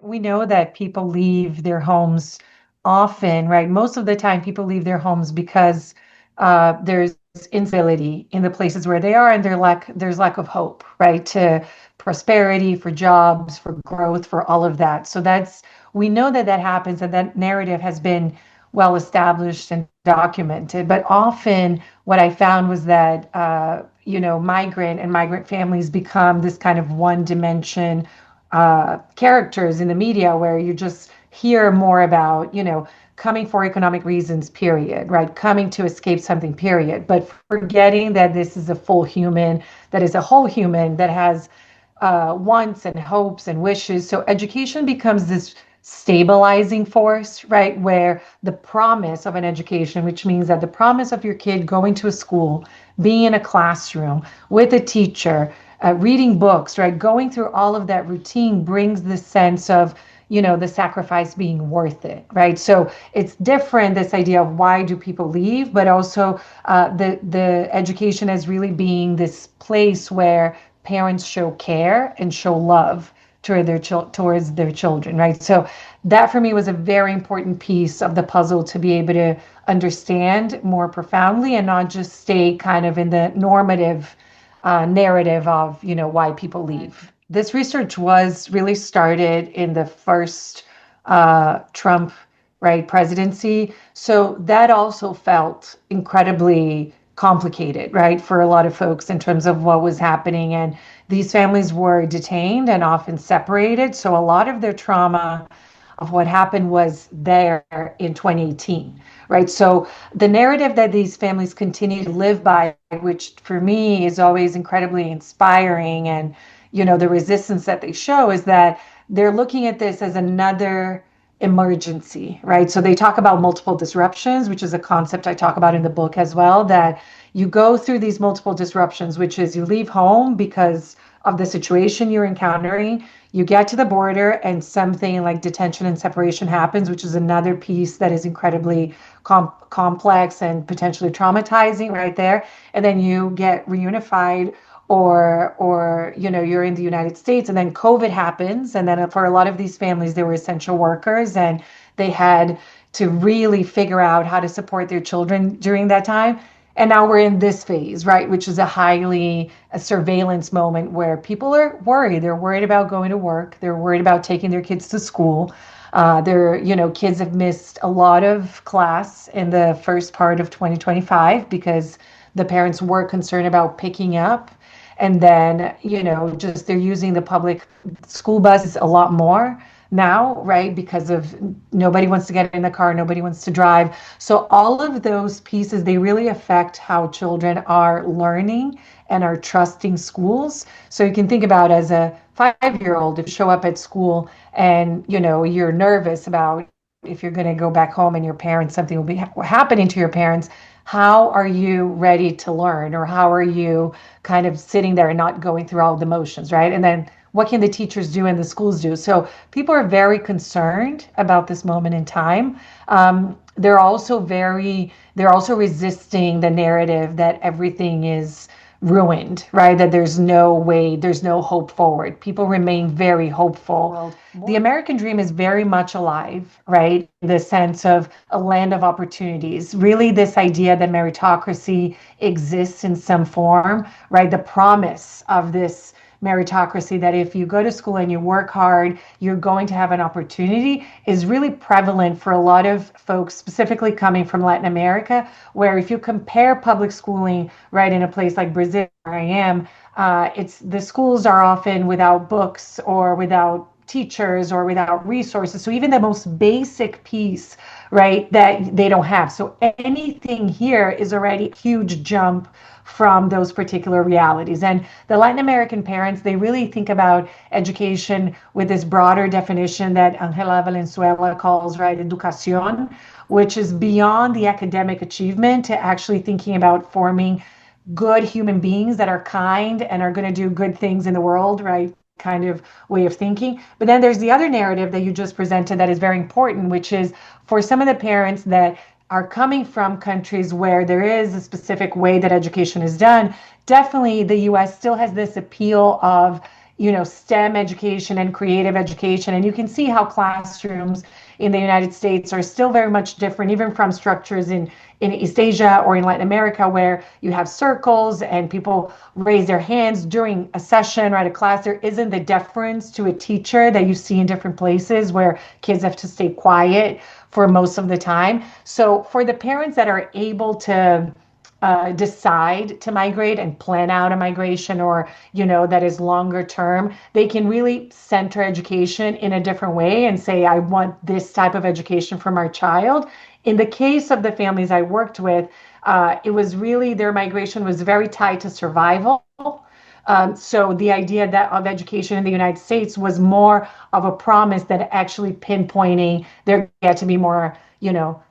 we know that people leave their homes often, right? Most of the time, people leave their homes because there's instability in the places where they are, and there's lack of hope, right? To prosperity, for jobs, for growth, for all of that. So we know that that happens, and that narrative has been well established and documented. But often, what I found was that migrant and migrant families become this kind of one dimension characters in the media where you just hear more about, coming for economic reasons, period, right? Coming to escape something, period. But forgetting that this is a full human, that is a whole human that has wants and hopes and wishes. So education becomes this stabilizing force, right? Where the promise of an education, which means that the promise of your kid going to a school, being in a classroom with a teacher, reading books, right? Going through all of that routine brings this sense of, the sacrifice being worth it, right? So it's different, this idea of why do people leave, but also the education as really being this place where parents show care and show love towards their children, right? So that for me was a very important piece of the puzzle to be able to understand more profoundly and not just stay kind of in the normative narrative of why people leave. This research was really started in the first Trump right presidency, so that also felt incredibly complicated, right, for a lot of folks in terms of what was happening. And these families were detained and often separated, so a lot of their trauma of what happened was there in 2018, right? So the narrative that these families continue to live by, which for me is always incredibly inspiring, and the resistance that they show is that they're looking at this as another emergency, right? So they talk about multiple disruptions, which is a concept I talk about in the book as well, that you go through these multiple disruptions, which is you leave home because of the situation you're encountering, you get to the border and something like detention and separation happens, which is another piece that is incredibly complex and potentially traumatizing right there. And then you get reunified, or you're in the United States, and then COVID happens, and then for a lot of these families they were essential workers and they had to really figure out how to support their children during that time. And now we're in this phase, right, which is a surveillance moment where people are worried. They're worried about going to work. They're worried about taking their kids to school. Kids have missed a lot of class in the first part of 2025 because the parents were concerned about picking up. And then, just they're using the public school buses a lot more now, right? Because of nobody wants to get in the car, nobody wants to drive. So all of those pieces, they really affect how children are learning and are trusting schools. So you can think about as a 5-year-old, if you show up at school and, you're nervous about if you're going to go back home and your parents, something will be happening to your parents, how are you ready to learn, or how are you kind of sitting there and not going through all the motions, right? And then what can the teachers do and the schools do? So people are very concerned about this moment in time. They're also resisting the narrative that everything is ruined, right? That there's no way, there's no hope forward. People remain very hopeful. The American dream is very much alive, right? The sense of a land of opportunities, really this idea that meritocracy exists in some form, right? The promise of this meritocracy, that if you go to school and you work hard, you're going to have an opportunity, is really prevalent for a lot of folks, specifically coming from Latin America, where if you compare public schooling, right, in a place like Brazil, where I am, it's the schools are often without books or without teachers or without resources. So even the most basic piece, right, that they don't have. So anything here is already a huge jump from those particular realities. And the Latin American parents, they really think about education with this broader definition that Angela Valenzuela calls, right, educación, which is beyond the academic achievement to actually thinking about forming good human beings that are kind and are going to do good things in the world, right? Kind of way of thinking. But then there's the other narrative that you just presented that is very important, which is for some of the parents that are coming from countries where there is a specific way that education is done, definitely the US still has this appeal of, STEM education and creative education. And you can see how classrooms in the United States are still very much different, even from structures in East Asia or in Latin America, where you have circles and people raise their hands during a session or at a class. There isn't the deference to a teacher that you see in different places where kids have to stay quiet for most of the time. So for the parents that are able to decide to migrate and plan out a migration, or that is longer term, they can really center education in a different way and say, I want this type of education from our child. In the case of the families I worked with, it was really, their migration was very tied to survival. So the idea that of education in the United States was more of a promise than actually pinpointing they're going to be more,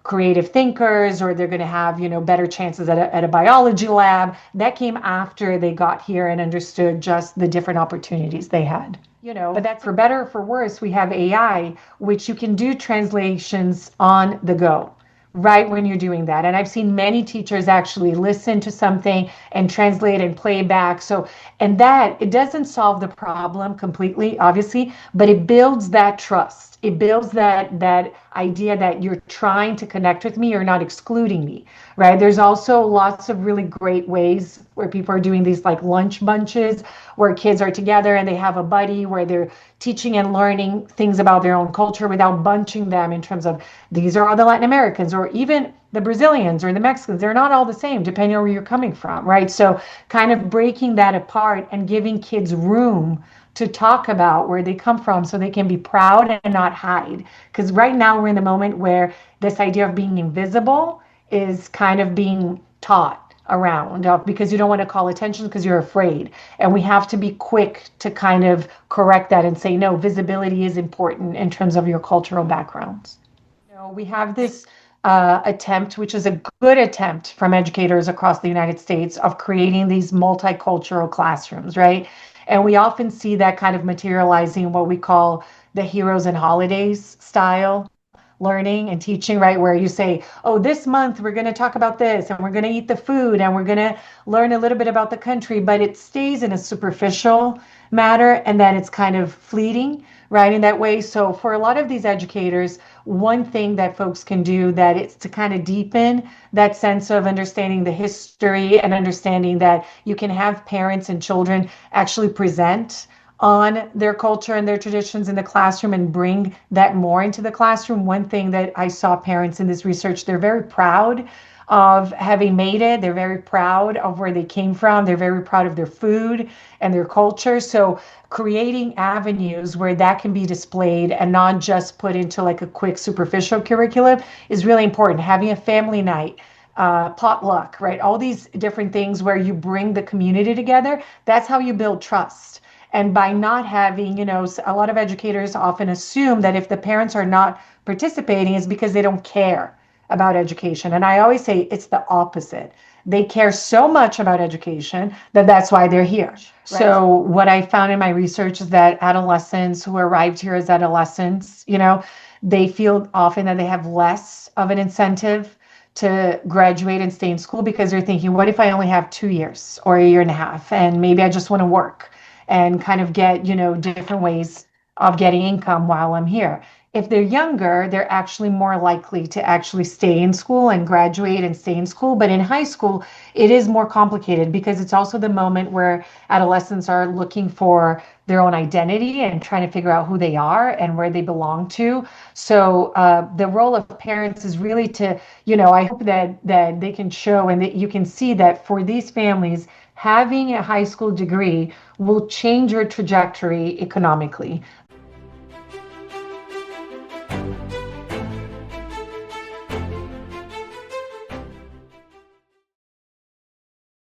creative thinkers, or they're going to have, better chances at a biology lab. That came after they got here and understood just the different opportunities they had. But that's, for better or for worse, we have AI, which you can do translations on the go right when you're doing that. And I've seen many teachers actually listen to something and translate and play back. So, and that, it doesn't solve the problem completely, obviously, but it builds that trust. It builds that idea that you're trying to connect with me, you're not excluding me, right? There's also lots of really great ways where people are doing these like lunch bunches where kids are together and they have a buddy where they're teaching and learning things about their own culture without bunching them in terms of, these are all the Latin Americans or even the Brazilians or the Mexicans. They're not all the same depending on where you're coming from, right? So kind of breaking that apart and giving kids room to talk about where they come from so they can be proud and not hide. Because right now we're in the moment where this idea of being invisible is kind of being taught around, because you don't want to call attention because you're afraid. And we have to be quick to kind of correct that and say, no, visibility is important in terms of your cultural backgrounds. We have this attempt, which is a good attempt from educators across the United States, of creating these multicultural classrooms, right? And we often see that kind of materializing what we call the heroes and holidays style learning and teaching, right? Where you say, oh, this month we're going to talk about this and we're going to eat the food and we're going to learn a little bit about the country, but it stays in a superficial matter and then it's kind of fleeting, right? In that way. So for a lot of these educators, one thing that folks can do that is to kind of deepen that sense of understanding the history and understanding that you can have parents and children actually present on their culture and their traditions in the classroom and bring that more into the classroom. One thing that I saw parents in this research, they're very proud of having made it. They're very proud of where they came from. They're very proud of their food and their culture. So creating avenues where that can be displayed and not just put into like a quick superficial curriculum is really important. Having a family night, potluck, right? All these different things where you bring the community together. That's how you build trust. And by not having, a lot of educators often assume that if the parents are not participating, it's because they don't care about education. And I always say it's the opposite. They care so much about education that that's why they're here. Right. So what I found in my research is that adolescents who arrived here as adolescents, they feel often that they have less of an incentive to graduate and stay in school because they're thinking, what if I only have 2 years or a year and a half, and maybe I just want to work and kind of get, different ways of getting income while I'm here. If they're younger, they're actually more likely to actually stay in school and graduate and stay in school. But in high school, it is more complicated because it's also the moment where adolescents are looking for their own identity and trying to figure out who they are and where they belong to. So the role of parents is really to, I hope that they can show and that you can see that for these families, having a high school degree will change your trajectory economically.